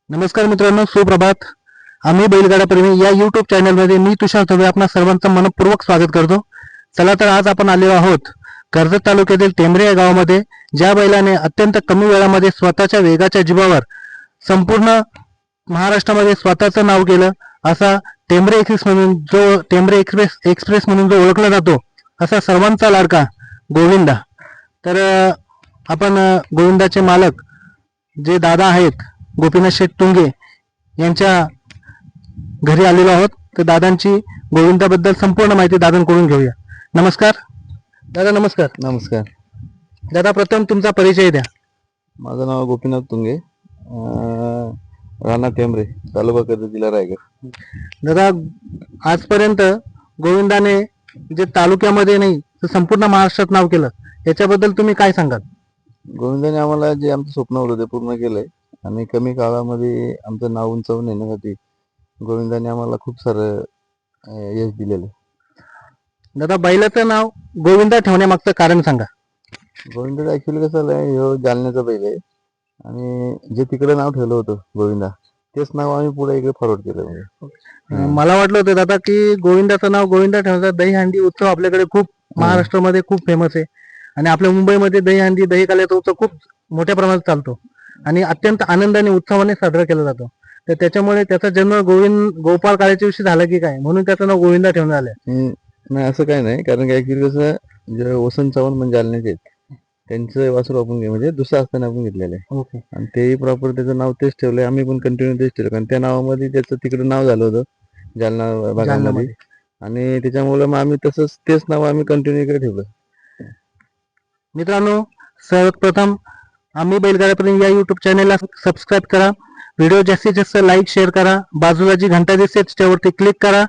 नमस्कार मित्रांनो, सुप्रभात. आम्ही बैलगाडा प्रेमी या युट्यूब चॅनलमध्ये मी तुषार थोडे आपणा सर्वांचं मनपूर्वक स्वागत करतो. चला तर आज आपण आलेलो आहोत कर्जत तालुक्यातील टेंभरे या गावामध्ये, ज्या बैलाने अत्यंत कमी वेळामध्ये स्वतःच्या वेगाच्या जिबावर संपूर्ण महाराष्ट्रामध्ये स्वतःचं नाव केलं असा टेंभरे एक्सप्रेस म्हणून जो ओळखला जातो असा सर्वांचा लाडका गोविंदा. तर आपण गोविंदाचे मालक जे दादा आहेत गोपीनाथ शेठ टुंगे यांच्या घरी आलेलो आहोत. तर दादांची गोविंदाबद्दल संपूर्ण माहिती दादांकडून घेऊया. नमस्कार दादा. नमस्कार. नमस्कार. दादा, प्रथम तुमचा परिचय द्या. माझं नाव गोपीनाथ तुंगे, राणा टेंभरे, तालुका कर्जत, जिल्हा रायगड. दादा, आजपर्यंत गोविंदाने जे तालुक्यामध्ये नाही तर संपूर्ण महाराष्ट्रात नाव केलं, याच्याबद्दल तुम्ही काय सांगाल? गोविंदाने आम्हाला जे आमचं स्वप्न होतं ते पूर्ण केलंय आणि कमी काळामध्ये आमचं नाव उंचावून नेण्यासाठी गोविंदाने आम्हाला खूप सारं यश दिलेलं. दादा, बैलाचं नाव गोविंदा ठेवण्यामागचं कारण सांगा. गोविंदा ऍक्च्युली कसं आहे, ह्यो जालन्याचा बैल आहे आणि जे तिकडे नाव ठेवलं होतं गोविंदा, तेच नाव आम्ही पुढे इकडे फॉरवर्ड केलं. म्हणजे मला वाटलं होतं दादा की गोविंदाचं नाव गोविंदा ठेवण्याचा दहीहंडी उत्सव आपल्याकडे खूप महाराष्ट्रामध्ये खूप फेमस आहे आणि आपल्या मुंबईमध्ये दहीहंडी दही काल्याचा उत्सव खूप मोठ्या प्रमाणात चालतो आणि अत्यंत आनंदाने उत्सवाने साजरा केला जातो. तर त्याच्यामुळे त्याचा जन्म गोपाळ काळ्याच्या दिवशी झाला की काय, म्हणून त्याचं नाव गोविंदा ठेवण्यात आलं. नाही, असं काही नाही. कारण की ऍक्च्युली कसं, जे वसंत चव्हाण म्हणजे जालन्याचे आहेत, त्यांचं वासरू आपण म्हणजे दुसरं असताना आपण घेतलेलं आहे ओके. आणि तेही प्रॉपर त्याचं नाव तेच ठेवलंय. आम्ही पण कंटिन्यू तेच ठेवलं, कारण त्या नावामध्ये त्याचं तिकडे नाव झालं होतं जालना भागामध्ये जालन्यामध्ये. आणि त्याच्यामुळे मग आम्ही तसंच तेच नाव आम्ही कंटिन्यू इकडे ठेवलं. मित्रांनो, सर्वप्रथम आम्ही बैलगाड्यापर्यंत या युट्यूब चॅनलला सबस्क्राईब करा. व्हिडिओ जास्तीत जास्त लाईक शेअर करा. बाजूला जी घंटा दिसते त्याच्यावरती क्लिक करा.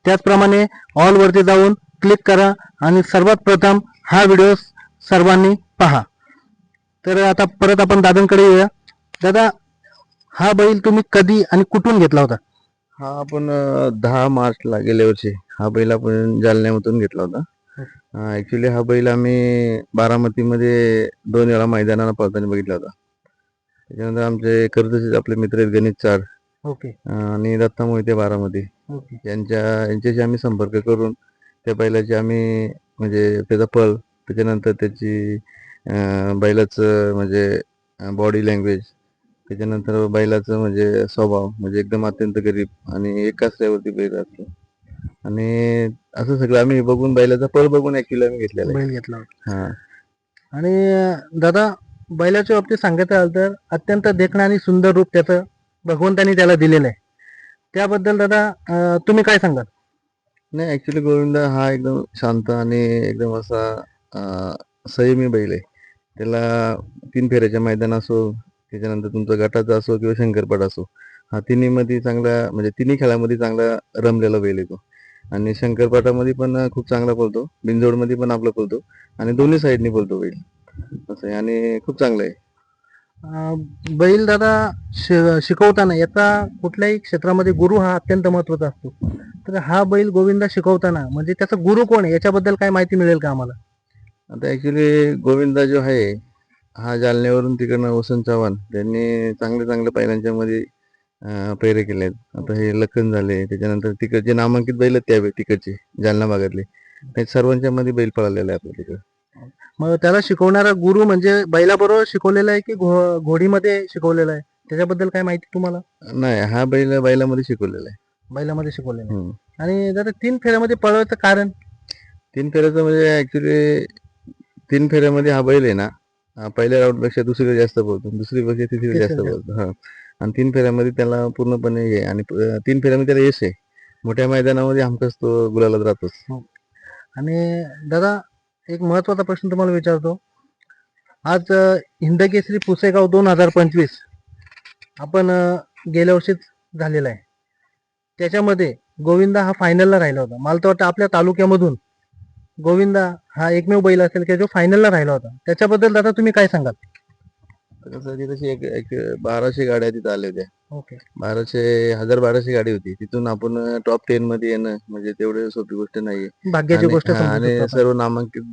त्याचप्रमाणे ऑल वरती जाऊन क्लिक करा आणि सर्वात प्रथम हा व्हिडिओ सर्वांनी पहा. तर आता परत आपण दादांकडे येऊया. दादा, हा बैल तुम्ही कधी आणि कुठून घेतला होता? हा आपण 10 मार्चला गेल्या वर्षी हा बैल आपण जालन्यामधून घेतला होता. ऍक्च्युली हा बैल आम्ही बारामतीमध्ये 2 वेळा मैदानाला पळताना बघितला होता. त्याच्यानंतर आमचे कर्जतचे आपले मित्र आहेत गणेश चाड ओके. आणि दत्ता मोहिते बारामती, ओके. यांच्याशी आम्ही संपर्क करून त्या बैलाची आम्ही म्हणजे त्याचा पळ, त्याच्यानंतर त्याची बैलाचं म्हणजे बॉडी लँग्वेज, त्याच्यानंतर बैलाचं म्हणजे स्वभाव म्हणजे एकदम अत्यंत गरीब आणि एकाच रस्त्यावरती बैल असतो आणि असं सगळं आम्ही बघून बैलाचा पळ बघून ऍक्च्युली आम्ही घेतलेला आहे. बैल घेतला होता. हा. आणि दादा, बैलाच्या बाबतीत सांगायचं झालं तर अत्यंत देखणं आणि सुंदर रूप त्याचं भगवंतानी त्याला दिलेलं आहे. त्याबद्दल दादा तुम्ही काय सांगाल? नाही, ऍक्च्युली गोविंदा हा एकदम शांत आणि एकदम असा संयमी बैल आहे. त्याला 3 फेऱ्याच्या मैदान असो, त्याच्यानंतर तुमचा गटाचा असो किंवा शंकरपट असो, हा तिन्ही मध्ये चांगला म्हणजे तिन्ही खेळामध्ये चांगला रमलेला बैल आहे तो आणि शंकरपटामध्ये पण खूप चांगला पळतो, बिनजोडमध्ये पण आपला पळतो आणि दोन्ही साईडनी पळतो बैल असं आहे आणि खूप चांगलं आहे. बैल दादा शिकवताना याचा कुठल्याही क्षेत्रामध्ये गुरु हा अत्यंत महत्वाचा असतो. तर हा बैल गोविंदा शिकवताना म्हणजे त्याचा गुरु कोण आहे याच्याबद्दल काय माहिती मिळेल का आम्हाला? आता ऍक्च्युली गोविंदा जो आहे हा जालन्यावरून तिकडनं वसंत चव्हाण त्यांनी चांगल्या चांगल्या बैलांच्या मध्ये पैरे केले आहेत. आता हे लखन झाले, त्याच्यानंतर तिकडचे नामांकित बैल आहेत त्या तिकडचे जालना भागातले, त्या सर्वांच्या मध्ये बैल पळालेला आहे आपल्या तिकडे. मग त्याला शिकवणारा गुरु म्हणजे बैलाबरोबर शिकवलेला आहे की घोडीमध्ये शिकवलेला आहे, त्याच्याबद्दल काय माहिती तुम्हाला? नाही, हा बैल बैलामध्ये शिकवलेला आहे. बैलामध्ये शिकवलेला आहे. आणि दादा 3 फेऱ्यामध्ये पळवायचं कारण? 3 फेऱ्याचं म्हणजे ऍक्च्युली 3 फेऱ्यामध्ये हा बैल आहे ना, पहिल्या राऊंड पेक्षा दुसरीकडे जास्त पळतो, दुसरीपेक्षा तिसरीकडे जास्त पळतो. हा. आणि 3 फेऱ्यामध्ये त्याला पूर्णपणे हे आणि 3 फेऱ्यामध्ये त्याला यश आहे. मोठ्या मैदानामध्ये हमखास तो गुलालात राहतोच. आणि दादा, एक महत्वाचा प्रश्न तुम्हाला विचारतो. आज हिंदकेसरी पुसेगाव 2025 आपण गेल्या वर्षीच झालेला आहे. त्याच्यामध्ये गोविंदा हा फायनलला राहिला होता. मला तर वाटतं आपल्या तालुक्यामधून गोविंदा हा एकमेव बैल असेल की जो फायनलला राहिला होता. त्याच्याबद्दल दादा तुम्ही काय सांगाल? कसं तिथे एक 1200 गाड्या तिथे आल्या होत्या. ओके. 1200 गाडी होती. तिथून आपण टॉप 10 मध्ये येणं म्हणजे तेवढे सोपी गोष्ट नाहीये. भाग्याची गोष्ट समजू शकतो आणि आपण. सर्व नामांकित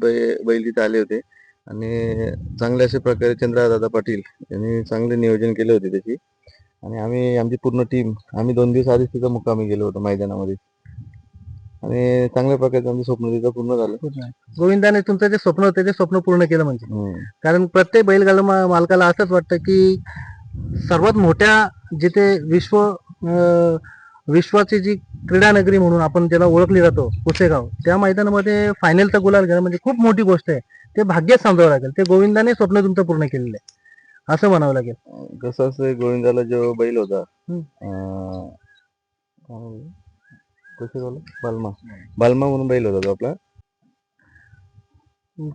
बैल तिथे आले होते आणि चांगल्या अशा प्रकारे चंद्रदादा पाटील यांनी चांगले नियोजन केले होते त्याची आणि आमची पूर्ण टीम आम्ही 2 दिवस आधीच तिथं मुक्कामी गेलो होतो मैदानामध्ये आणि चांगल्या प्रकारे आमचं स्वप्न तिथं पूर्ण झालं. गोविंदाने तुमचं जे स्वप्न होतं ते स्वप्न पूर्ण केलं म्हणजे. हम्म. कारण प्रत्येक बैलगाडा मालकाला असंच वाटतं की सर्वात मोठ्या जिथे विश्वाची जी क्रीडा नगरी म्हणून आपण ज्याला ओळखली जातो पुसेगाव, त्या मैदानामध्ये फायनलचा गुलाल घेणं म्हणजे खूप मोठी गोष्ट आहे. ते भाग्यच समजावं लागेल. ते गोविंदाने स्वप्न तुमचं पूर्ण केलेलं आहे असं म्हणावं लागेल. कसं असं गोविंदाला जो बैल होता हम्म. काय म्हणलं? बालमा बालमा म्हणून बैल होता तो आपला.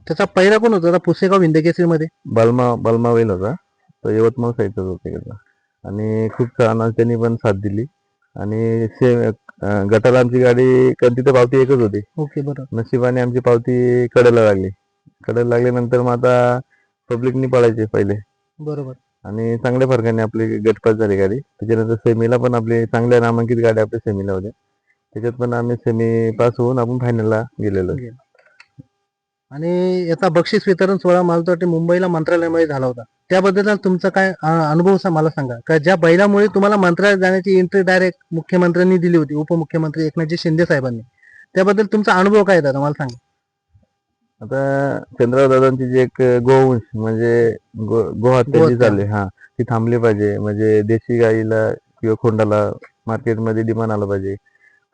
त्याचा पहिला कोण होता पुसेगाव हिंदकेसरी मध्ये? बालमा बैल होता तो, यवतमाळ साईडचाच होता त्याचा आणि खूप छान आज त्यांनी पण साथ दिली आणि गटाला आमची गाडी तिथे पावती एकच होती. ओके, बरोबर. नशिबाने आमची पावती कडेला लागल्यानंतर मग आता पब्लिकनी पळायचे पहिले बरोबर. आणि चांगल्या फरकाने आपली गटपास झाली गाडी. त्याच्यानंतर सेमीला पण आपली चांगल्या नामांकित गाड्या आपल्या सेमीला होत्या. त्याच्यात पण आम्ही सेमी पास होऊन आपण फायनलला गेलेलो. आणि याचा बक्षीस वितरण सोहळा मला वाटतं मुंबईला मंत्रालयामध्ये झाला होता. त्याबद्दल तुमचा काय अनुभव मला सांगा. का ज्या बैलामुळे तुम्हाला मंत्रालयात जाण्याची एंट्री डायरेक्ट मुख्यमंत्र्यांनी दिली होती, उपमुख्यमंत्री एकनाथजी शिंदे साहेबांनी, त्याबद्दल तुमचा अनुभव काय दादा मला सांगा. आता चंद्रराव दादांची जी एक गोवंश म्हणजे गोहत्या जी चालली ती थांबली पाहिजे. म्हणजे देशी गाईला किंवा खोंडाला मार्केटमध्ये डिमांड आलं पाहिजे.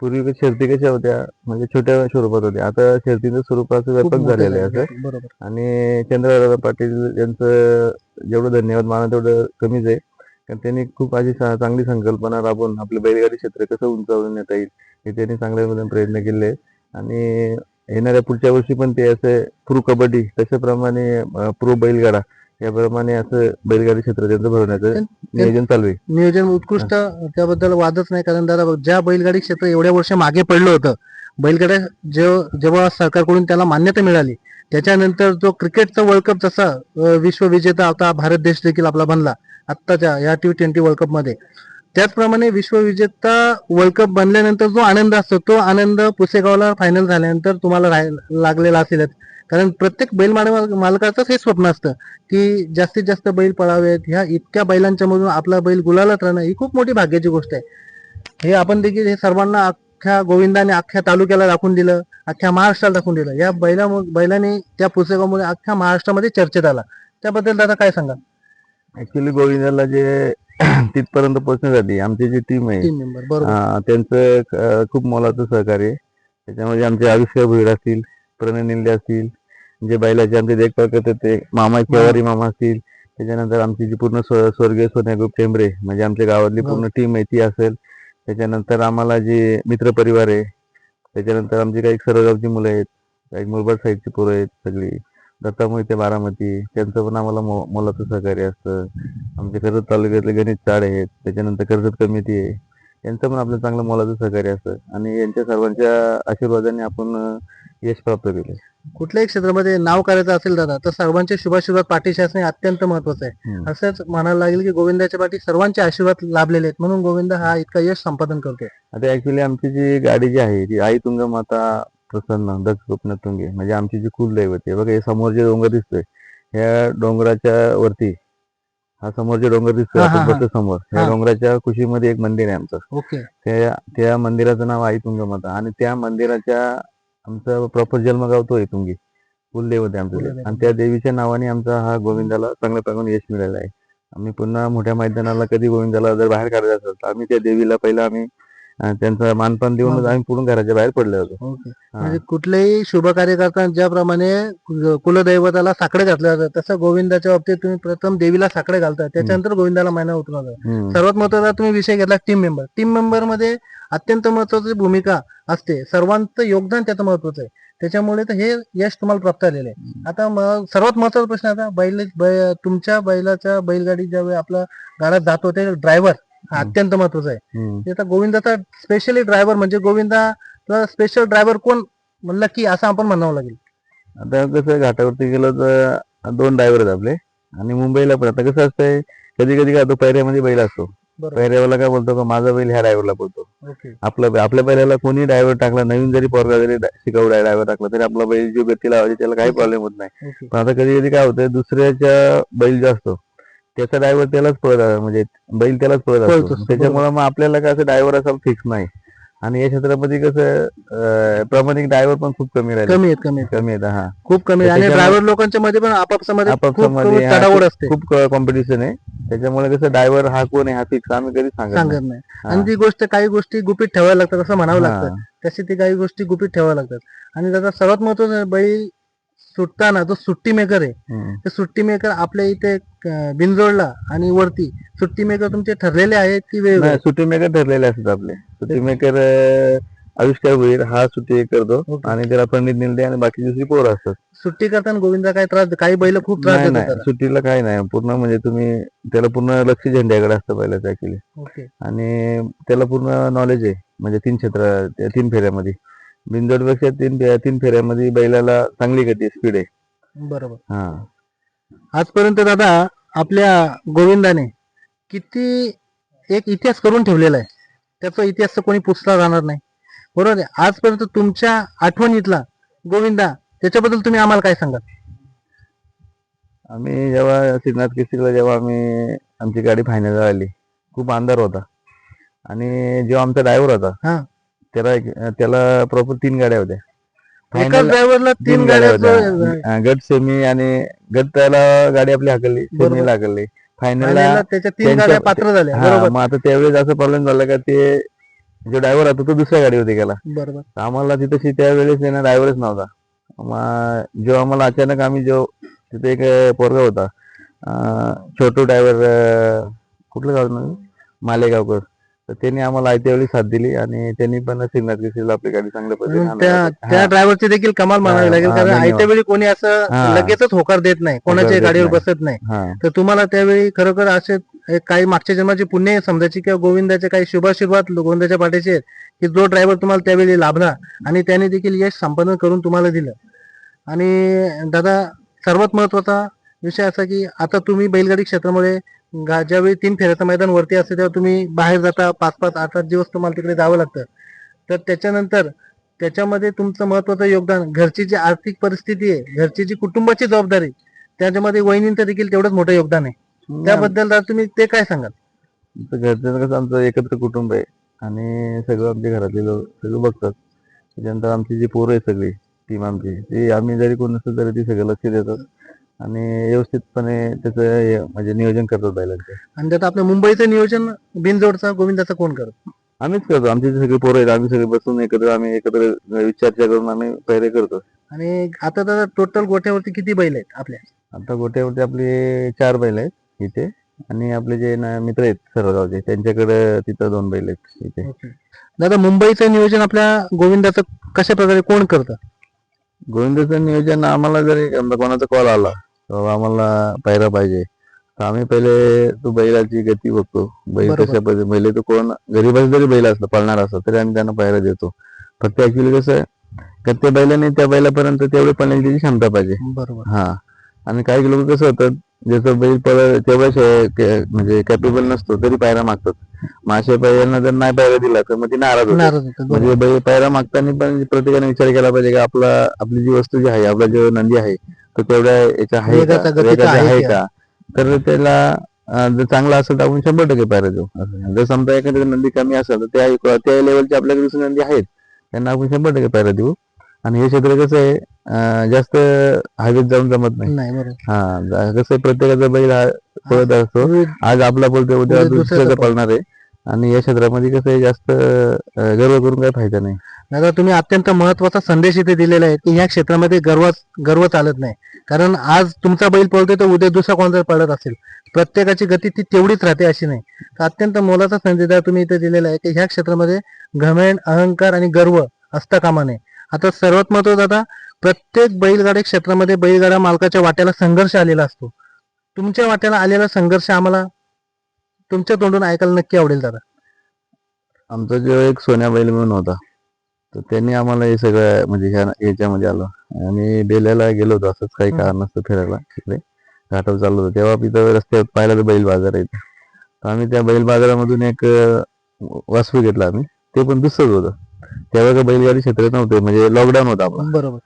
पूर्वी शर्ती कशा होत्या म्हणजे छोट्या स्वरूपात होत्या, आता शर्तीचं स्वरूप असं व्यापक झालेलं आहे असं. बरोबर. आणि चंद्रदादा पाटील यांचं जेवढं धन्यवाद माना तेवढं कमीच आहे. कारण त्यांनी खूप अशी चांगली संकल्पना राबवून आपले बैलगाडी क्षेत्र कसं उंचावून नेता येईल हे त्यांनी चांगल्या प्रयत्न केले. आणि येणाऱ्या पुढच्या वर्षी पण ते असं प्रो कबड्डी तशाप्रमाणे प्रो बैलगाडा याप्रमाणे असं बैलगाडी क्षेत्र त्यांचं भरवण्याचं नियोजन चालू आहे. नियोजन उत्कृष्ट, त्याबद्दल वादच नाही. कारण दादा ज्या बैलगाडी क्षेत्र एवढ्या वर्ष मागे पडलं होतं, बैलगाड्या जेव्हा सरकारकडून त्याला मान्यता मिळाली, त्याच्यानंतर जो क्रिकेटचा वर्ल्ड कप जसा विश्वविजेता आता भारत देश देखील आपला बनला आत्ताच्या या T20 वर्ल्ड कप मध्ये, त्याचप्रमाणे विश्वविजेता वर्ल्ड कप बनल्यानंतर जो आनंद असतो तो आनंद पुसेगावला फायनल झाल्यानंतर तुम्हाला लागलेला असेलच. कारण प्रत्येक बैल मालकाचंच हे स्वप्न असतं की जास्तीत जास्त बैल पळावेत. ह्या इतक्या बैलांच्या मधून आपला बैल गुलालात राहणं ही खूप मोठी भाग्याची गोष्ट आहे. हे आपण देखील हे सर्वांना अख्ख्या गोविंदाने अख्ख्या तालुक्याला दाखवून दिलं, अख्ख्या महाराष्ट्राला दाखवून दिलं. या बैलाने त्या पुसेगावमध्ये अख्ख्या महाराष्ट्रामध्ये चर्चेत आला. त्याबद्दल दादा काय सांगा. ऍक्च्युली गोविंदाला जे तिथपर्यंत पोहोचण्यासाठी आमची जी टीम आहे टीम मेंबर बरोबर त्यांचं खूप मोलाचं सहकार्य आहे. त्याच्यामध्ये आमचे आयुष्य भुईर असतील, प्रणय निंदे असतील, जे बैलाचे आमचे देखभाल करतात ते मामा केवारी मामा असतील, त्याच्यानंतर आमची जी पूर्ण स्वर्गीय सोन्या ग्रुप टेंबरे म्हणजे आमच्या गावातली पूर्ण टीम आहे ती असेल. त्याच्यानंतर आम्हाला जे मित्र परिवार आहे, त्याच्यानंतर आमची काही सरगावची मुलं आहेत, काही मुरबाड साईडची पोरं आहेत, सगळी दत्ता मोहिते बारामती, त्यांचं पण आम्हाला मोलाचं सहकार्य असतं. आमचे कर्जत तालुक्यातले गणेश चाड आहेत, त्याच्यानंतर कर्जत कमिटी आहे, यांचं पण आपलं चांगलं मोलाचं सहकार्य असतं आणि यांच्या सर्वांच्या आशीर्वादाने आपण यश प्राप्त केले. कुठल्याही क्षेत्रामध्ये नाव करायचं असेल दादा तर सर्वांचे शुभाशीर्वाद पाठीशी असणे अत्यंत महत्वाचं आहे. असंच म्हणायला लागेल की गोविंदाच्या पाठी सर्वांचे आशीर्वाद लाभलेले आहेत म्हणून गोविंद हा इतका यश संपादन करतोय. आता ऍक्च्युली आमची जी गाडी जी आहे ती आई तुंग माता प्रसन्न दत्त स्वप्न तुंगे म्हणजे आमची जी कुलदैवत आहे. बघा हे समोर जे डोंगर दिसतोय, ह्या डोंगराच्या वरती हा समोर जे डोंगर दिसतोय समोर, ह्या डोंगराच्या कुशीमध्ये एक मंदिर आहे आमचं. ओके. त्या मंदिराचं नाव आई तुंग माता आणि त्या मंदिराच्या आमचा प्रॉपर जन्मगाव तो आहे तुंगी, कुलदैवत आहे आमचं. आणि त्या देवीच्या नावाने आमचा हा गोविंदाला चांगल्या प्रकारे यश मिळालं आहे. आम्ही पुन्हा मोठ्या मैदानाला कधी गोविंदाला जर बाहेर काढायचं असेल तर आम्ही त्या देवीला पहिला आम्ही त्यांचा मानपान देऊनच आम्ही पुढून घराच्या बाहेर पडले होतो. म्हणजे कुठलेही शुभ कार्य करताना ज्याप्रमाणे कुलदैवताला साकडे घातलं जातं तसं गोविंदाच्या बाबतीत तुम्ही प्रथम देवीला साकडे घालता, त्याच्यानंतर गोविंदाला मायना उतरवता. सर्वात महत्वाचा तुम्ही विषय घेतला टीम मेंबर मध्ये अत्यंत महत्वाची भूमिका असते. सर्वांचं योगदान त्याचं महत्वाचं आहे. त्याच्यामुळे तर हे यश तुम्हाला प्राप्त झालेलं आहे. आता सर्वात महत्वाचा प्रश्न आता तुमच्या बैलाच्या बैलगाडी ज्यावेळी आपला गाड्यात जातो ते ड्रायव्हर हा अत्यंत महत्वाचा आहे. आता गोविंदाचा स्पेशली ड्रायव्हर म्हणजे गोविंदा स्पेशल ड्रायव्हर कोण म्हणलं की असं आपण म्हणावं लागेल. आता कसं घाटावरती गेलो तर 2 ड्रायव्हर आहेत आपले आणि मुंबईला पण आता कसं असतंय कधी कधी काय पैऱ्यामध्ये बैल असतो. पैऱ्यावाला काय बोलतो का माझा बैल ह्या ड्रायव्हरला बोलतो. आपल्या बैलाला कोणी ड्रायव्हर टाकला, नवीन जरी पोरगा जरी शिकाऊ ड्रायव्हर टाकला तरी आपला बैल जो गती लावायची त्याला काही प्रॉब्लेम होत नाही. पण आता कधी कधी काय होतंय दुसऱ्याच्या बैल जो असतो त्याचा ड्रायव्हर त्यालाच पळत म्हणजे बैल त्यालाच पळत पळत असतो. असतो, त्याच्यामुळे मग आपल्याला कसं ड्रायव्हर असा फिक्स नाही. आणि या क्षेत्रामध्ये कसं प्रामाणिक ड्रायव्हर पण खूप कमी राहिले. कमी आहेत कमी आहेत कमी आहेत हा. खूप कमी तर आहे. आणि त्याच्यामुळे- ड्रायव्हर लोकांच्या मध्ये पण आपापसात मध्ये खूप आपापसामध्ये चढाओढ असते. खूप कॉम्पिटिशन आहे. त्याच्यामुळे कसं ड्रायव्हर हा कोण आहे हा फिक्स आम्ही कधीच सांगत नाही. सांगत नाही. आणि ती गोष्ट काही गोष्टी गुपित ठेवायला लागतात असं म्हणावं लागतं. हा. तशी ती काही गोष्टी गुपित ठेवाव्या लागतात. आणि त्याचा सर्वात महत्वाचा बैल सुटताना जो सुट्टी मेकर आहे हम्म. ते सुट्टी मेकर आपल्या इथे बिनजोडला आणि वरती सुट्टी मेकर तुमचे ठरलेले आहेत की वेगवेगळे? नाही, सुट्टी मेकर ठरलेले असतात आपले. सुट्टी मेकर आविष्कार होईल हा सुट्टी करतो. ओके. आणि त्याला पंडित निलदे आणि बाकी दुसरी पोरं असतात. सुट्टी करताना गोविंदा काय त्रास काही बैल खूप त्रास नाही देतात नाही, त्याला. सुट्टीला काही नाही. पूर्ण म्हणजे तुम्ही त्याला पूर्ण लक्ष झेंड्याकडे असतं पहिल्याच ऍक्च्युली. ओके. आणि त्याला पूर्ण नॉलेज आहे म्हणजे 3 फेऱ्यामध्ये. बिनजोडपेक्षा 3 फेऱ्यामध्ये बैलाला चांगली गती स्पीड आहे. बरोबर. हा. आजपर्यंत दादा आपल्या गोविंदाने किती एक इतिहास करून ठेवलेला आहे. त्याचा इतिहास तर कोणी पुसला जाणार नाही. बरोबर आहे. आजपर्यंत तुमच्या आठवणीतला गोविंदा त्याच्याबद्दल तुम्ही आम्हाला काय सांगाल? आम्ही जेव्हा श्रीनाथ केसरीला जेव्हा आमची गाडी फायनलला आली खूप अंधार होता. आणि जेव्हा आमचा ड्रायव्हर होता हा. त्याला प्रॉपर 3 गाड्या होत्या. एकाच Final ला ड्रायव्हरला 3 तीन गाड्या होत्या. गट सेमी आणि गट त्याला गाडी आपली हाकलली, बरोबर. सेमीला हाकलली, फायनलला फायनलला त्याच्या 3 गाड्या पात्र झाल्या. बरोबर. मग आता त्यावेळेस असा प्रॉब्लेम झाला का ते जो ड्रायव्हर होता तो दुसऱ्या गाडीवरती गेला. बरोबर. तर आम्हाला तिथं त्यावेळेस ड्रायव्हरच नव्हता. मग जेव्हा आम्हाला अचानक आम्ही तिथे एक पोरगा होता छोटू ड्रायव्हर कुठलं गाव ना मालेगावकर. तर त्यांनी आम्हाला आयत्या वेळी साथ दिली आणि त्यांनी पण श्रीनाथ केसरीला आपली गाडी चांगल्या पद्धतीने म्हणून त्या हाणली. ड्रायव्हरची देखील कमाल म्हणावी हा, लागेल. हा, कारण धन्यवाद. आयत्या वेळी कोणी असं हा. लगेचच होकार देत नाही, कोणाच्या देत गाडीवर नाही. बसत नाही. हा. तर तुम्हाला त्यावेळी खरोखर असे एक काही मागच्या जन्माची पुण्य समजायची किंवा गोविंदाचे काही शुभाशीर्वाद गोविंदाच्या पाठीचे आहेत की जो ड्रायव्हर तुम्हाला त्यावेळी लाभला आणि त्याने देखील यश संपादन करून तुम्हाला दिलं. आणि दादा सर्वात महत्वाचा विषय असा की आता तुम्ही बैलगाडी क्षेत्रामध्ये ज्यावेळी 3 फेऱ्याचं मैदान वरती असते तेव्हा तुम्ही बाहेर जाता 5-5, 8-8 दिवस तुम्हाला तिकडे जावं लागतं. तर त्याच्यानंतर त्याच्यामध्ये तुमचं महत्वाचं योगदान घरची जी आर्थिक परिस्थिती आहे, घरची जी कुटुंबाची जबाबदारी, त्याच्यामध्ये वहिनींचं देखील तेवढंच मोठं योगदान आहे. त्याबद्दल दादा तुम्ही ते काय सांगाल? घरचं कसं आमचं एकत्र कुटुंब आहे आणि सगळं आमच्या घरातले लोक सगळं बघतात. त्याच्यानंतर आमची जी पोरं आहे सगळी टीम आमची ती आम्ही जरी कोण नसलं तरी ती सगळं लक्ष देतात आणि व्यवस्थितपणे त्याचं म्हणजे नियोजन करतात बैलांचे. आणि त्यात आपलं मुंबईचं नियोजन बिनजोडचा गोविंदाचा कोण करत? आम्हीच करतो. आमची जी सगळी पोरं आहेत आम्ही सगळे बसून एकत्र विचार करून आम्ही पैरे करतो. आणि आता दादा टोटल गोठ्यावरती किती बैल आहेत आपल्या? आता गोट्यावरती आपले 4 बैल आहेत इथे आणि आपले जे मित्र आहेत सर्वगावचे त्यांच्याकडे तिथं 2 बैल आहेत इथे. दादा मुंबईचं नियोजन आपल्या गोविंदाचं कशा प्रकारे कोण करतं? गोविंदाचं नियोजन आम्हाला जरी कोणाचा कॉल आला तर आम्हाला पायरा पाहिजे तर आम्ही पहिले तो बैलाची गती बघतो. बैल बरोबर. कशा पद्धती बैल तो कोण गरीबाचा जरी बैल असला पळणार असला तरी आम्ही त्यांना पायरा देतो. फक्त ऍक्च्युली कसं आहे का त्या बैलाने त्या बैलापर्यंत तेवढे पळण्याची त्याची क्षमता पाहिजे. बरोबर. हा. आणि काही लोक कसं होतं ज्याचं बैल तेवढ्या म्हणजे कॅपेबल नसतो तरी पायरा मागतात. मग अशा बैलांना जर नाही पायरा दिला तर मग ती नाराज होते. नाराज होतात. म्हणजे बरोबर. बैल पायरा मागताना पण प्रत्येकाने विचार केला पाहिजे की आपली जी वस्तू जी आहे आपला जो नंदी आहे तो तेवढ्या याचा आहे वेगाचा, का गतीचा आहे आहे का? का तर त्याला जर चांगला असेल तर आपण 100% पायरा देऊ. असं. जर समजा एखाद्या नंदी कमी असेल तर त्या लेवलचे आपल्याकडे दुसरे नंदी आहेत त्यांना आपण 100% पायरा देऊ. आणि हे क्षेत्र कसं आहे जास्त हवेत जाऊन जमत नाही. नाही बरोबर. हा. कसं आहे प्रत्येकाचा बैल हा पळत असतो. विविध- आज आपला बोलतोय उद्या उद्या दुसऱ्याचा दुसऱ्याचा पळणार आहे. आणि या क्षेत्रामध्ये कसं आहे जास्त गर्व करून काही फायदा नाही. दादा तुम्ही अत्यंत महत्वाचा संदेश इथे दिलेला आहे की या क्षेत्रामध्ये गर्व चालत नाही. कारण आज तुमचा बैल पळतोय तर उद्या दुसरा कोणता पळत असेल. प्रत्येकाची गती ती तेवढीच राहते अशी नाही. तर अत्यंत मोलाचा संदेश दादा तुम्ही इथे दिलेला आहे की ह्या क्षेत्रामध्ये घमंड, अहंकार आणि गर्व असता कामा नये. आता सर्वात महत्वाचं दादा प्रत्येक बैलगाडी क्षेत्रामध्ये बैलगाडा मालकाच्या वाट्याला संघर्ष आलेला असतो. तुमच्या वाट्याला आलेला संघर्ष आम्हाला तुमच्या तोंडून ऐकायला नक्की आवडेल दादा. आमचा जो एक सोन्या बैल म्हणून होता तर त्यांनी आम्हाला हे सगळं म्हणजे ह्याच्यामध्ये आलो. आणि बेल्याला गेलो होतो असंच काही कारण नसतं फिरायला तिकडे घाटावर चाललो होतो तेव्हा तिथं रस्त्यावर पाहिला तर बैल बाजार आहे. तर आम्ही त्या बैल बाजारामधून एक वासरू घेतला आम्ही. ते पण दुसरंच होतं. तेव्हा का बैलगाडी क्षेत्र नव्हते म्हणजे लॉकडाऊन होता आपला. बरोबर.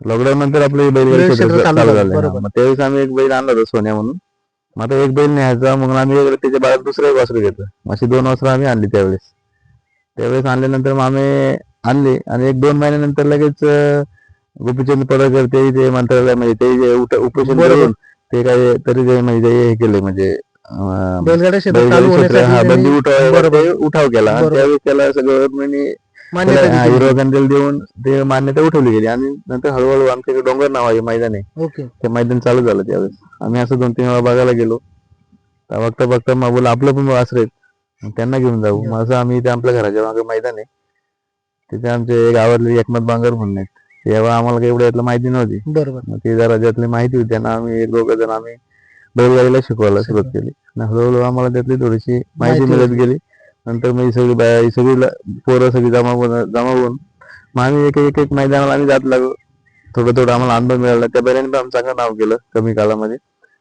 लॉकडाऊन नंतर आपले बैलगाडी क्षेत्र क्षेत्र चालू चालू झालं, झालं. बरोबर. मग त्यावेळेस आम्ही एक बैल आणला होता सोन्या म्हणून. मग आता एक बैल न्यायचा, मग आम्ही त्याच्या बाळात दुसरं एक वासरू घेतलं. अशी 2 वासरं आम्ही आणली त्यावेळेस आणल्यानंतर मग आम्ही आणली आणि 1-2 महिन्यानंतर लगेच गोपीचंद पडळकर ते मंत्रालयामध्ये ते उपोषण बरोबर. करून ते काय तरी ते म्हणजे हे केले, म्हणजे बैलगाडा क्षेत्र बैलगाडी चालू क्षेत्र होण्यासाठी बंदी त्यांनी- उठाव बरोबर. ते उठाव केला आणि बरोबर. त्यावेळी त्याला गव्हर्नमेंटने मान्यता दिली. हिरवा कंदील देऊन ते मान्यता उठवली गेली आणि नंतर हळूहळू आमच्याकडे डोंगर नाव आहे मैदान आहे, ओके. ते मैदान चालू झालं. त्यावेळेस आम्ही असं 2-3 वेळा बघायला गेलो, तर बघता मग बोला आपलं पण वासरे आहेत, मग त्यांना घेऊन जाऊ. मग असं आम्ही इथे आपल्या घराच्या मागे मैदान आहे, तिथे आमचे गावातले एकमत बांगर म्हणून आहेत. तेव्हा आम्हाला काही एवढं यातलं माहिती नव्हती, बरोबर. मग ते जरा ज्यातली माहिती होती त्यांना आम्ही 1-2 जण आम्ही बैलगाडीला शिकवायला सुरुवात केली आणि हळूहळू आम्हाला त्यातली थोडीशी माहिती माहिती मिळत होती. गेली. नंतर मग ही सगळी पोरं सगळी जमा होऊन मग आम्ही एक मैदानाला आम्ही जात लागलो. थोडं आम्हाला अनुभव मिळाला. त्या बैलाने पण आमचं चांगलं नाव केलं कमी काळामध्ये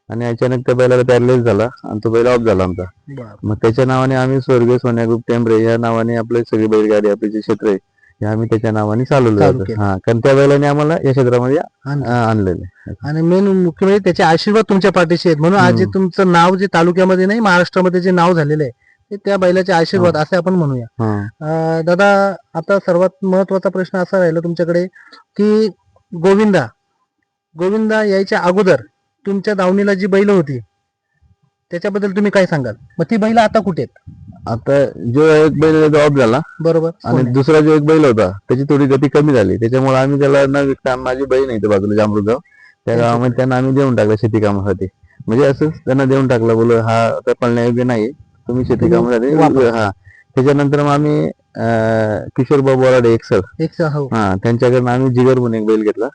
आणि अचानक त्या बैलाला पॅरलाइज झाला आणि तो बैल ऑफ झाला आमचा. बरं. मग त्याच्या नावाने आम्ही स्वर्गीय सोन्या ग्रुप टेंबरे या नावाने आपले सगळी बैलगाडी आपले जे क्षेत्र आहे हे आम्ही त्याच्या नावाने चालवलं चालू जातं. केलं. हा, कारण त्या बैलाने आम्हाला या क्षेत्रामध्ये आणि आणलेले. आणि मेन मुख्य म्हणजे त्याचे आशीर्वाद तुमच्या पाठीशी आहेत, म्हणून आज जे तुमचं नाव जे तालुक्यामध्ये नाही महाराष्ट्रामध्ये जे नाव झालेलं आहे ते त्या बैलाचे आशीर्वाद असे आपण म्हणूया. हा. दादा, आता सर्वात महत्वाचा प्रश्न असा राहिला तुमच्याकडे की गोविंदा यायच्या अगोदर तुमच्या दावणीला जी बैल होती त्याच्याबद्दल तुम्ही काय सांगाल? मग ती बैल आता कुठे आहेत? आता जो एक बैल ऑफ झाला बरोबर. आणि दुसरा जो एक बैल होता त्याची थोडी गती कमी झाली, त्याच्यामुळे आम्ही त्याला न विकता माझी बहीण आहे इथं बाजूला जांभरुगाव त्या गावामध्ये त्यांना आम्ही देऊन टाकलं शेती कामासाठी. म्हणजे असंच त्यांना देऊन टाकलं, बोल हा आता पळण्यायोग्य नाही, तुम्ही शेती कामासाठी वापरा. हा. त्याच्यानंतर मग आम्ही किशोर बाबू वराडे एक हो. हा त्यांच्याकडनं आम्ही जिगर म्हणून एक बैल घेतला.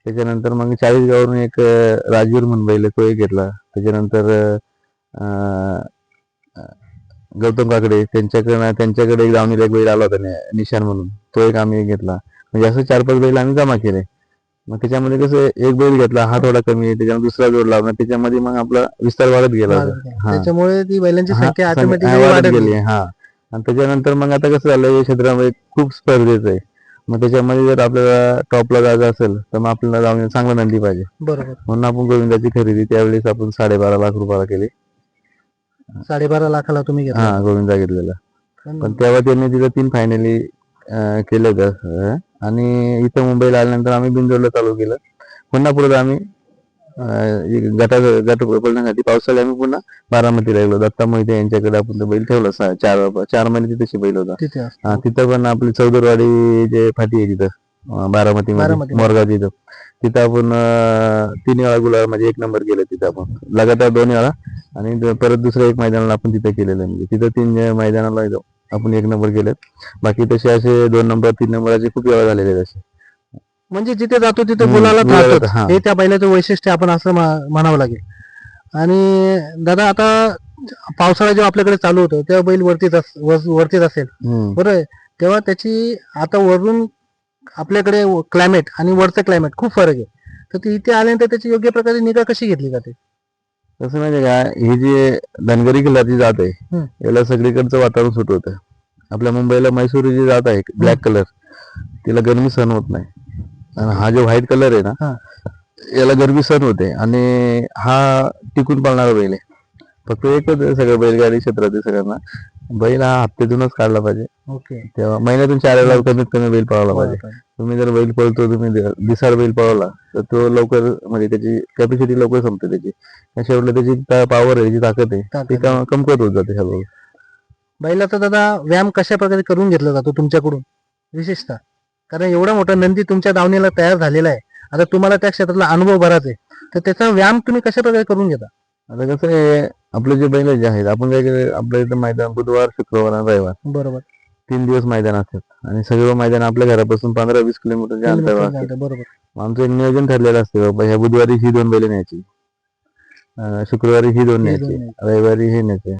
त्याच्यानंतर मग 40 गावावरून एक राजवीर म्हणून बैल आहे, तो एक घेतला. त्याच्यानंतर गौतम काकडे त्यांच्याकडे एक दावणीला एक बैल आला होता निशान म्हणून, तो एक आम्ही घेतला. म्हणजे असं 4-5 बैल आम्ही जमा केले. मग त्याच्यामध्ये कसं एक बैल घेतला हा थोडा कमी आहे, त्याच्यामध्ये दुसरा जोडला, मग त्याच्यामध्ये मग आपला विस्तार वाढत गेला. हा. त्याच्यामुळे ती बैलांची संख्या हा, ऑटोमॅटिकली वाढत वाढत गेली. हा. आणि त्याच्यानंतर मग आता कसं झालं या क्षेत्रामध्ये खूप स्पर्धेचं आहे. मग त्याच्यामध्ये जर आपल्याला टॉपला जायचं असेल तर मग आपल्याला जाऊन चांगला नंदी पाहिजे. बरोबर. म्हणून आपण गोविंदाची खरेदी त्यावेळेस आपण 12.5 लाख रुपयाला केली. 12.5 लाखाला तुम्ही घेतला. हा, गोविंदा घेतलेला. पण तेव्हा त्यांनी तिथं 3 फायनली केलं होतं आणि इथं मुंबईला आल्यानंतर आम्ही बिंदोडला चालू केलं. पुन्हा पुढे आम्ही गट पळण्यासाठी पावसाळ्यात आम्ही पुन्हा बारामतीला गेलो. दत्ता मोहिते यांच्याकडे आपण तो बैल ठेवला 4 महिने तिथे बैल होता. तिथे असतो. हा, तिथं पण आपली चौदरवाडी जे फाटी आहे तिथं बारामती मोरगाव तिथं आपण 3 वेळा गुलाल म्हणजे 1 नंबर केलं तिथं आपण लगातार 2 वेळा आणि परत दुसऱ्या एक मैदानाला आपण तिथं केलेलं आहे. म्हणजे तिथं 3 मैदानाला आपण 1 नंबर केलेत. बाकी तसे असे 2 नंबर 3 नंबराचे खूप वेळा झालेले आहेत असे. म्हणजे जिथे जातो तिथे गुलाला राहतो, हा. हे त्या बैलाचं वैशिष्ट्य आपण असं म्हणावं लागेल. आणि दादा, आता पावसाळा जेव्हा आपल्याकडे चालू होतो तेव्हा बैल वरतीच असेल, बरोबर आहे? तेव्हा त्याची आता वरून आपल्याकडे क्लायमेट आणि वरचं क्लायमेट खूप फरक आहे, तर ती इथे आल्यानंतर त्याची योग्य प्रकारे निगा कशी घेतली जाते? कसं माहितीये का, ही जी धनगरी किल्लाची जात आहे याला सगळीकडचं वातावरण सुट होतं. आपल्या मुंबईला म्हैसूर जी जात आहे ब्लॅक कलर, तिला गरमी सहन होत नाही. आणि हा जो व्हाईट कलर आहे ना याला गरमी सहन होते आणि हा टिकून पाळणारा बैल आहे. फक्त एकच सगळं बैलगाडी क्षेत्रातील सगळ्यांना बैल हा हप्त्यातूनच काढला पाहिजे. ओके. तेव्हा महिन्यातून 4 वेळा कमीत कमी बैल पळवला पाहिजे. तुम्ही जर बैल पळतो, तुम्ही दिसाड बैल पळवला तर तो लवकर म्हणजे त्याची कॅपॅसिटी लवकर संपते. त्याची शेवटला त्याची पॉवर आहे, जी ताकद आहे ती कमकुवत होत जाते हळूहळू. बैलाचा दादा व्यायाम कशा प्रकारे करून घेतला जातो तुमच्याकडून विशेषतः? कारण एवढा मोठा नंदी तुमच्या दावणीला तयार झालेला आहे, आता तुम्हाला त्या क्षेत्रातला अनुभव बराच आहे, तर त्याचा व्यायाम तुम्ही कशा प्रकारे करून घेता? आता कसं आहे, आपले जे बैल जे आहेत आपण काय केलं, आपल्या इथं मैदान बुधवार, शुक्रवार आणि रविवार बरोबर 3 दिवस मैदान असतात आणि सगळं मैदान आपल्या घरापासून 15-20 किलोमीटरच्या अंतरावर असतात. बरोबर. आमचं एक नियोजन ठरलेलं असतं, बाबा ह्या बुधवारी ही 2 बैल न्यायची, शुक्रवारी ही 2 न्यायची, रविवारी हे न्यायचे.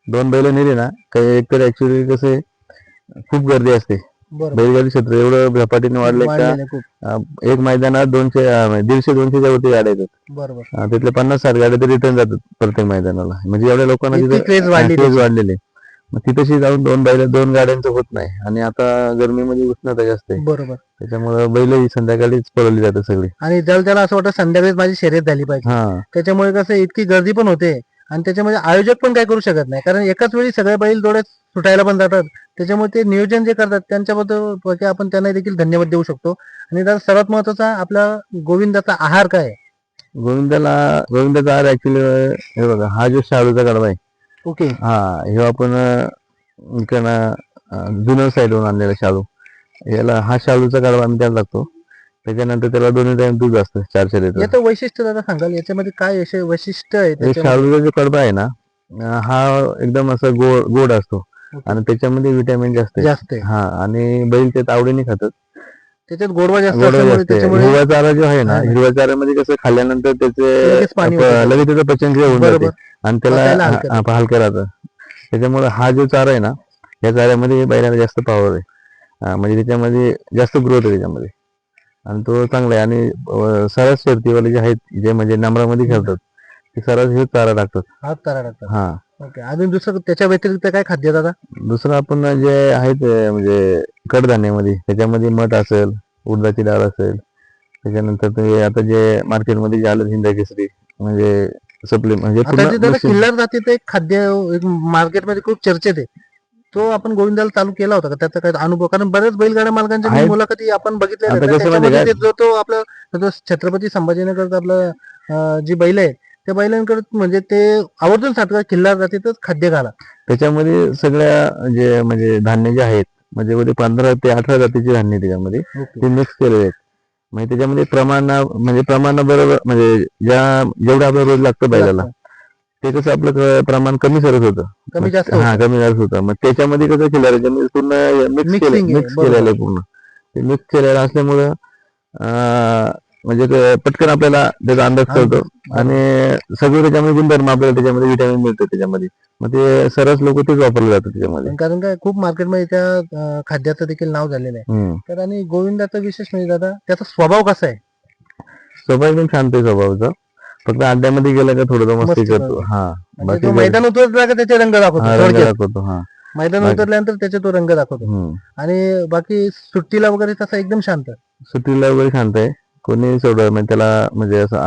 2 बैल नेली ना काही एकतर ऍक्च्युली कसं आहे, खूप गर्दी असते. बैलगाडी क्षेत्र एवढं झपाटीने वाढलंय का एक मैदानात 150-200च्या वरती गाड्या येतात. बरोबर. तिथले 50-60 गाड्या तर रिटर्न जातात प्रत्येक मैदानाला. म्हणजे एवढ्या लोकांना क्रेज वाढलेले. मग तिथेशी जाऊन दोन गाड्यांचं होत नाही. आणि आता गरमीमध्ये उष्णता जास्त आहे, बरोबर. त्याच्यामुळे बैलही संध्याकाळीच पळवली जातात सगळी. आणि त्याला असं वाटतं संध्याकाळी माझी शर्यत झाली पाहिजे. हा त्याच्यामुळे कसं इतकी गर्दी पण होते आणि त्याच्यामध्ये आयोजक पण काय करू शकत नाही, कारण एकाच वेळी सगळे बैल जोड्यात सुटायला पण जातात. त्याच्यामुळे ते नियोजन जे करतात त्यांच्याबद्दल आपण त्यांना देखील धन्यवाद देऊ शकतो. आणि त्यात सर्वात महत्वाचा आपला गोविंदाचा आहार काय आहे? गोविंदाचा आहार ऍक्च्युली हे बघा, हा जो शाळूचा कडवा आहे, ओके. हा हे आपण इकडनं जुन्नर साईडवरून आणलेला शाळू. हा शाळूचा कडवा आम्ही त्याला लागतो. त्याच्यानंतर त्याला 2 टाइम दूध असतं 400 लिटर. याचं वैशिष्ट्य दादा सांगाल, याच्यामध्ये काय असे वैशिष्ट्य आहे त्याच्यामध्ये? शाळूचा जो कडबा आहे ना, हा एकदम असा गोड असतो ओके. आणि त्याच्यामध्ये विटॅमिन जास्त आहे. जास्त आहे. हा, आणि बैल त्यात आवडीने खातात. त्याच्यात गोडवा जास्त गोडवा असल्यामुळे जास्त आहे. त्याच्यामुळे हिरवा चारा जो आहे ना, हा. हिरव्या चाऱ्यामध्ये कसं खाल्ल्यानंतर लगेच पाणी होतं. लगेच त्याचं पचनक्रिया होऊन जाते बरोबर. आणि पचायला त्याला हलकं हलकं राहतं. त्याच्यामुळे हा जो चारा आहे ना, या चाऱ्यामध्ये बैलाला जास्त पॉवर आहे. म्हणजे त्याच्यामध्ये जास्त ग्रोथ आहे त्याच्यामध्ये, आणि तो चांगला आहे. आणि सरस शर्तीवाले जे आहेत, जे म्हणजे नंबरामध्ये खेळतात, ते सरस हे चारा टाकतात. हात चारा टाकतात. हा, ओके. अजून दुसरं त्याच्या व्यतिरिक्त काय खाद्य दादा? दुसरं आपण जे आहेत म्हणजे कडधान्यामध्ये, त्याच्यामध्ये मठ असेल, उडदाची डाळ असेल, त्याच्यानंतर ते आता जे मार्केटमध्ये जे आलं हिंदा केसरी, म्हणजे म्हणजे आता जे दादा machine. खिल्लार जातीचं एक खाद्य मार्केटमध्ये खूप चर्चेत आहे, तो आपण गोविंदाला चालू केला होता का? त्याचा काय अनुभव? कारण बरेच बैलगाड्या मालकांच्या आहेत. मुलाखती आपण बघितलेल्या आता आहेत ना, कसं माहिती त्याच्यामध्ये आहे ते जो तो आपलं जो छत्रपती संभाजीनगरचं आपलं जी बैल आहेत, त्या बैलांकडे म्हणजे ते आवर्जून सांगतात खिल्लार जातीतच खाद्य घाला. त्याच्यामध्ये सगळ्या जे म्हणजे धान्य जे आहेत, म्हणजे 15 ते 18 जातीचे धान्य त्याच्यामध्ये ओके. ते मिक्स केलेले आहेत. म्हणजे त्याच्यामध्ये प्रमाणाबरोबर, म्हणजे जेवढं आपल्याला रोज लागतं बैलाला, ते कसं आपलं प्रमाण कमी सरत होतं. कमी जास्त हा, होतं. कमी जास्त होतं. मग त्याच्यामध्ये कसं केलं, त्याच्यामध्ये पूर्ण मिक्स Mixing आहे, बरोबर. केलेलं आहे पूर्ण. ते मिक्स केलेलं असल्यामुळं म्हणजे ते पटकन आपल्याला त्याचा अंदाज कळतो. आणि सगळे त्याच्यामध्ये गुणधर्म आपल्याला त्याच्यामध्ये विटॅमिन मिळतं त्याच्यामध्ये. मग ते सरस लोक तेच वापरले जातात त्याच्यामध्ये. कारण काय खूप मार्केटमध्ये त्या खाद्याचं देखील नाव झालेलं आहे. तर आणि गोविंदाचा विशेष म्हणजे दादा त्याचा स्वभाव कसा आहे? स्वभाव एकदम शांत आहे स्वभावाचा. फक्त अड्ड्यामध्ये गेला का थोडं मस्ती मस्ती करतो. करतो. हा, म्हणजे तो मैदान उतरला का त्याचे रंग दाखवतो. हा, रंग थोडक्यात. दाखवतो. हा, मैदान उतरल्यानंतर त्याचे तो रंग दाखवतो. आणि बाकी सुट्टीला वगैरे तसा एकदम शांत. सुट्टीला वगैरे शांत आहे. कोणी सोडत म्हणजे त्याला, म्हणजे असं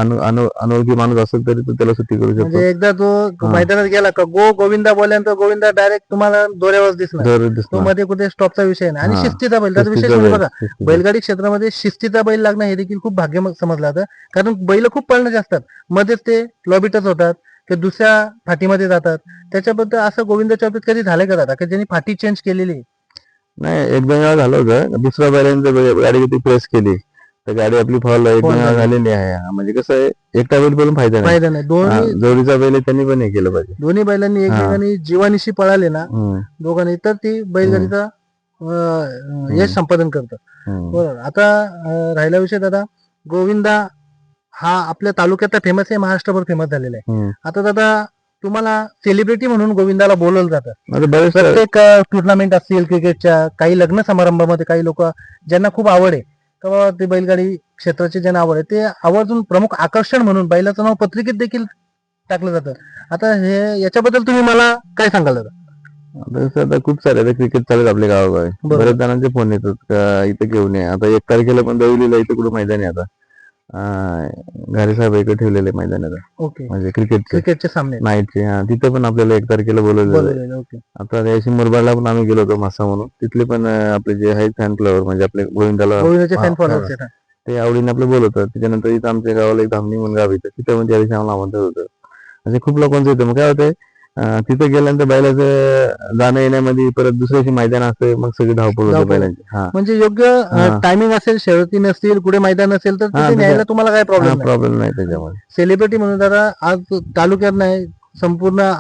अनोळखी माणूस असेल तरी तो त्याला सुट्टी करू शकतो. म्हणजे एकदा तो मैदानात गेला का गोविंदा बोलल्यानंतर गोविंदा डायरेक्ट तुम्हाला दोऱ्यावर दिसणार. तो मध्ये कुठे स्टॉपचा विषय नाही. आणि शिस्तीचा बैल, त्याचा विशेष म्हणजे बघा, बैलगाडी क्षेत्रामध्ये शिस्तीचा बैल लागणं हे देखील खूप भाग्य समजलं जातं. कारण बैल खूप पळण्याचे असतात, मध्येच ते लॉबी टच होतात, ते दुसऱ्या फाटीमध्ये जातात. त्याच्याबद्दल असं गोविंदाच्या बाबतीत कधी झालंय का दादा की ज्यांनी फाटी चेंज केलेली? नाही, एक 2 वेळा झालं होतं. दुसऱ्या बैलांचं गाडी किती प्रेस केली तर गाडी आपली फॉल 1-2 वेळा झालेली आहे. म्हणजे कसं आहे, एकटा बैल बोलून फायदा नाही. दोन्ही जोडीचा बैल आहे, त्यांनी पण हे केलं पाहिजे. दोन्ही बैलांनी एकमेकांनी जीवानिशी पळाले ना दोघांनी, तर ती बैलगाडीचा यश संपादन करतं. बरोबर. आता राहिला विषय दादा, गोविंदा हा आपल्या तालुक्यात फेमस आहे, महाराष्ट्रभर फेमस झालेला आहे. आता दादा तुम्हाला सेलिब्रिटी म्हणून गोविंदाला बोलवलं जातं. प्रत्येक टुर्नामेंट असतील क्रिकेटच्या, काही लग्न समारंभामध्ये काही लोक ज्यांना खूप आवड आहे किंवा ते बैलगाडी क्षेत्राची ज्यांना आवड आहे, ते आवर्जून प्रमुख आकर्षण म्हणून बैलाचं नाव पत्रिकेत देखील टाकलं जातं. आता हे याच्याबद्दल तुम्ही मला काय सांगाल दादा? आता खूप सारे आता क्रिकेट चालू आहे आपल्या गावागावी. बऱ्याच जणांचे फोन येतात का इथं घेऊन ये. आता 1 तारखेला पण दौलीला इथं कुठं मैदान आहे आता, घारे साहेब इकडे ठेवलेले मैदान आता. ओके. म्हणजे क्रिकेटचे सामने नाईटचे. तिथे पण आपल्याला 1 तारखेला बोलवलेलं. ओके. आता याशी मुरबाडला पण आम्ही गेलो होतो मासा म्हणून. तिथले पण आपले जे आहेत फॅन फ्लॉवर, म्हणजे आपले गोविंदाला फॅन फॉलोअर्स आहेत. ते आवडीने आपले बोलवतात. त्याच्यानंतर इथं आमच्या गावाला एक धामणी म्हणून गाव येतं, तिथं पण त्या दिवशी आम्हाला आमंत्रण होतं. म्हणजे खूप लोकांचं येतं. मग काय होतंय, तिथे गेल्यानंतर बैलाचं जाणं येण्यामध्ये परत दुसऱ्या दिवशी मैदान असते, मग सगळी धावपळ होते बैलांची. म्हणजे योग्य टायमिंग असेल, शर्यती नसतील, कुठे मैदान नसेल तर तिथे न्यायला तुम्हाला काय प्रॉब्लेम नाही त्याच्यामध्ये. सेलिब्रिटी म्हणून दादा आज तालुक्यात नाही, संपूर्ण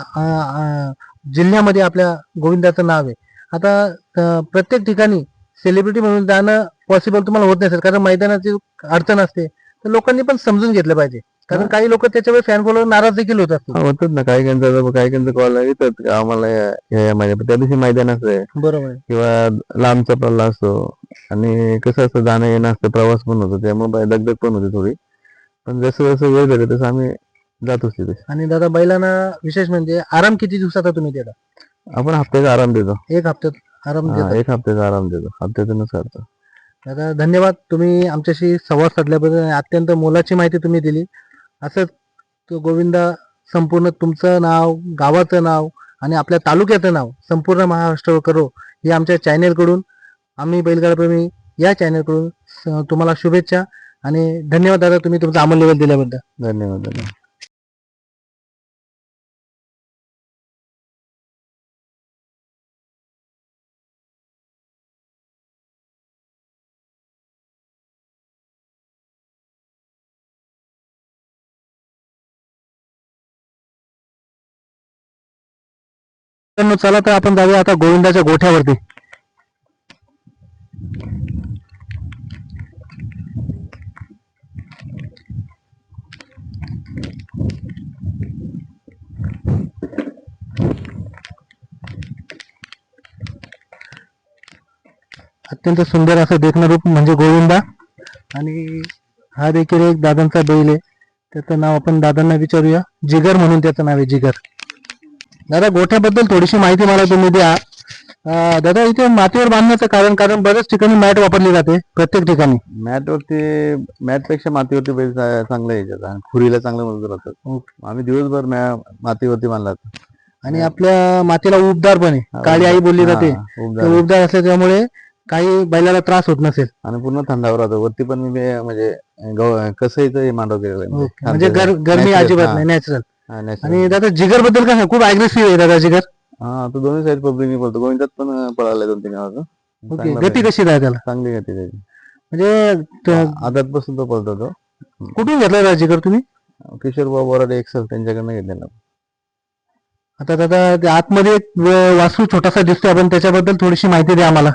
जिल्ह्यामध्ये आपल्या गोविंदाचं नाव आहे. आता प्रत्येक ठिकाणी सेलिब्रिटी म्हणून जाणं पॉसिबल तुम्हाला होत नसेल, कारण मैदानाची अडचण असते. तर लोकांनी पण समजून घेतलं पाहिजे, कारण काही लोक त्याच्यावर फॅन फॉलोअर नाराज देखील होत असतात. होतात ना, काही कॉल येतात आम्हाला त्या दिवशी मैदान असतंय, बरोबर, किंवा लांबचा पल्ला असतो, आणि कसं असतं जाणं येणं असतं, प्रवास पण होतो, त्यामुळे दगदग पण होते थोडी. पण जसं जसं वेळ भेटेल तसं आम्ही जातोच तिथे. आणि दादा बैलांना विशेष म्हणजे आराम किती दिवसाचा तुम्ही देता? आपण हप्त्याचा आराम देतो. एक हप्त्यात आराम देतात. एक हप्त्याचा आराम देतो, हप्त्यातूनच काढतो. दादा धन्यवाद, तुम्ही आमच्याशी संवाद साधल्याबद्दल आणि अत्यंत मोलाची माहिती तुम्ही दिली. असंच तो गोविंदा संपूर्ण तुमचं नाव, गावाचं नाव आणि आपल्या तालुक्याचं नाव संपूर्ण महाराष्ट्रावर करो ही आमच्या चॅनेलकडून, आम्ही बैलगाडाप्रेमी या चॅनेलकडून तुम्हाला शुभेच्छा आणि धन्यवाद दादा, तुम्ही तुमचा अमूल्य वेळ दिल्याबद्दल. धन्यवाद धन्यवाद. मित्रांनो, चला तर आपण जाऊया आता गोविंदाच्या गोठ्यावरती. अत्यंत सुंदर असं देखणं रूप म्हणजे गोविंदा, आणि हा देखील एक दादांचा बैल आहे. त्याचं नाव आपण दादांना विचारूया. जिगर म्हणून त्याचं नाव आहे, जिगर. दादा गोठ्याबद्दल थोडीशी माहिती मला तुम्ही द्या. दादा इथे मातीवर बांधण्याचं कारण बऱ्याच ठिकाणी मॅट वापरली जाते, प्रत्येक ठिकाणी. मॅटपेक्षा मातीवरती बैल चांगलं यायच्यात, खुरीला चांगलं मजबूत राहतात. आम्ही दिवसभर मातीवरती बांधला. आणि आपल्या मातीला उबदार पण आहे, काळी आई बोलली जाते. उबदार असल्यामुळे काही बैलाला त्रास होत नसेल आणि पूर्ण थंडावर राहतो. वरती पण मी म्हणजे कसं हे मांडव केलेलं आहे, म्हणजे गरमी अजिबात नाही, नॅचरल. natural. आणि दादा जिगर बद्दल काय खूप अग्रेसिव्ह आहे दादा जिगर. तो दोन्ही साईड पब्लिकने बोलतो. गोविंदात पण पळाला 2-3 ओके, गती कशी राहते त्याला? चांगली गती त्याची, म्हणजे आदातपासून तो पळतो. तो कुठून घेतला दादा जिगर तुम्ही? किशोर बाबा बोराडे एक्सेल त्यांच्याकडनं घेतलेला. आता दादा ते आतमध्ये एक वासरू छोटासा दिसतो, आपण त्याच्याबद्दल थोडीशी माहिती द्या आम्हाला.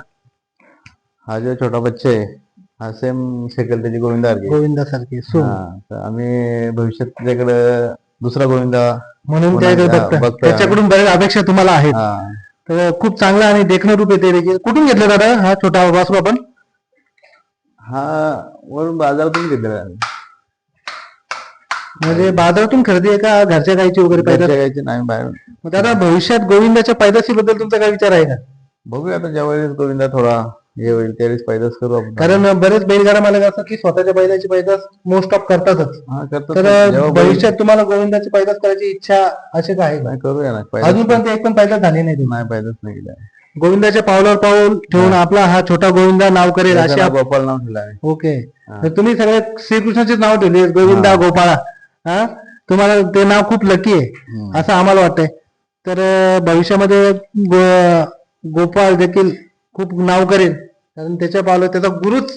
हा जो छोटा बच्चा आहे, हा सेम शकेल त्याची गोविंदासारखी. आम्ही भविष्यात त्याच्याकडे दुसरा गोविंदा म्हणून त्याच्याकडून बऱ्याच अपेक्षा तुम्हाला आहेत. तर खूप चांगला आणि देखणं रूप येते देखील. कुठून घेतलं दादा हा छोटा वासरू आपण? हा वरून बाजारातून घेतलेला. म्हणजे बाजारातून खरेदी आहे का घरच्या गायची वगैरे पैदास? नाही, बाहेर. दादा भविष्यात गोविंदाच्या पैदाशी बद्दल तुमचा काय विचार आहे का? बघूया आता, ज्यावेळेस गोविंदा थोडा हे होईल त्यावेळेस पैदास करू आपण. कारण बरेच बैलगाडा मालक असतात की स्वतःच्या बैलाची पैदास मोस्ट ऑफ करतातच. तर भविष्यात तुम्हाला गोविंदाची पैदास करायची इच्छा अशी काय आहे? करूया ना. अजूनपर्यंत एक पण पैदास झाली नाही? नाही, पैदास नाही केला. गोविंदाच्या पावलावर पाऊल ठेवून आपला हा छोटा गोविंदा नाव करेल अशा गोपाळ नाव ठेवला. ओके, तर तुम्ही सगळे श्रीकृष्णाचेच नाव ठेवले, गोविंदा गोपाळा. हा, तुम्हाला ते नाव खूप लकी आहे असं आम्हाला वाटतंय. तर भविष्यामध्ये गोपाळ देखील खूप नाव करेल, कारण त्याच्या पावलं त्याचा गुरुच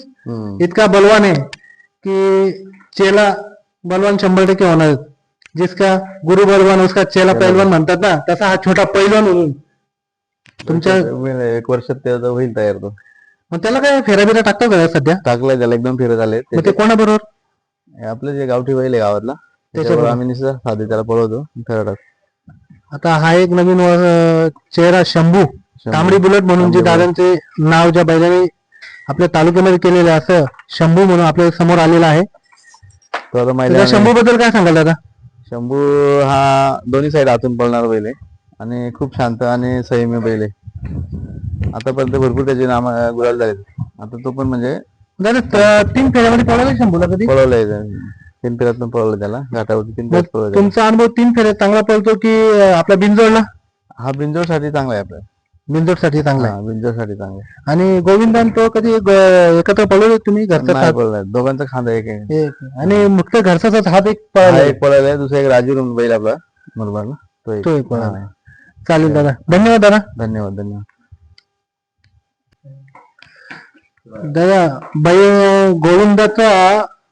इतका बलवान आहे की चेला बलवान 100% होणार. जिसका गुरु बलवान उसका चेला पैलवान म्हणतात ना, तसा हा छोटा पैलवान म्हणून तुमच्या 1 वर्षात त्याचा होईल तयार. तो मग त्याला काय फेराबिरा टाकतो का सध्या? टाकलाय त्याला, एकदम फेरत आले. ते कोणाबरोबर? आपलं जे गावठी बैल आहे गावातला, त्याच्याबरोबर आम्ही साधे त्याला पळवतो, फेरा टाकतो. आता हा एक नवीन चेहरा शंभू तांबडी बुलेट म्हणून जे दादांचे नाव ज्या बैलाने आपल्या तालुक्यामध्ये केलेलं असं शंभू म्हणून आपल्या समोर आलेला आहे. शंभू बद्दल काय सांगाल दादा? शंभू हा दोन्ही साईड आतून पळणारा बैल आहे आणि खूप शांत आणि संयमी बैल आहे. आतापर्यंत भरपूर त्याचे नाम गुलाल झाले. आता तो पण म्हणजे दादा 3 फेऱ्यामध्ये पळाला शंभूला कधी? पळवलंय, 3 फेऱ्यातून पळवलं त्याला घाटावरती 3 फेऱ्यात पळवलं. तुमचा अनुभव 3 फेऱ्यात चांगला पळतो की आपल्या बिंजोडला? हा बिंजोडसाठी चांगला आहे. आपल्या बिंजोडसाठी चांगला आहे. बिंजोडसाठी चांगला आहे. आणि गोविंदान तो कधी एकत्र पळवले तुम्ही? घरचा पळलाय, दोघांचा खांदा एक आहे. आणि मुक्त घरचाच हात एक पळालाय. दुसरा एक राजू बैल आपला मुरबाडला, तो एक पळाला. चालेल दादा, धन्यवाद दादा. धन्यवाद धन्यवाद दादा. गोविंदाचा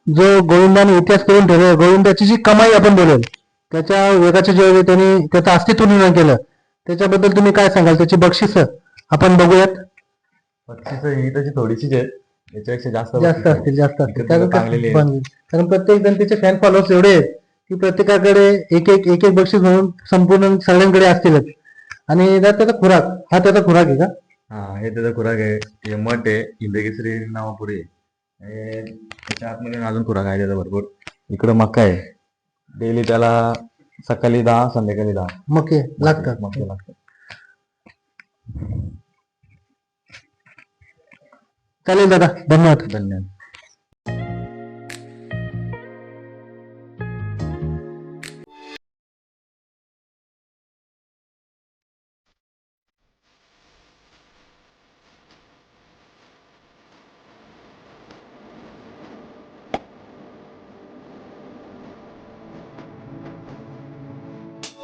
जो गोविंदाने इतिहास करून ठेवला, गोविंदाची जी कमाई आपण बोलेल त्याच्या वेगाच्या जे त्यांनी त्याचं अस्तित्व निर्माण केलं त्याच्याबद्दल तुम्ही काय सांगाल? त्याची बक्षीस आपण बघूयात. बक्षीस ही तशी थोडीशीच आहेत, याच्यापेक्षा जास्त असतील. कारण प्रत्येक जण त्याचे फॅन फॉलोअर्स एवढे आहेत की प्रत्येकाकडे एक एक बक्षीस म्हणून संपूर्ण सगळ्यांकडे असतीलच. आणि त्याचा खुराक, हा त्याचा खुराक आहे का? हे त्याचा खुराक आहे. हे मठ आहे, हिंदकेसरी नावापुरी आहे. त्याच्या आतमध्ये अजून खुराक आहे त्याचा भरपूर. इकडं मका आहे. डेली त्याला सकाळी 10 संध्याकाळी 10 मके लागतात. चालेल दादा, धन्यवाद. धन्यवाद.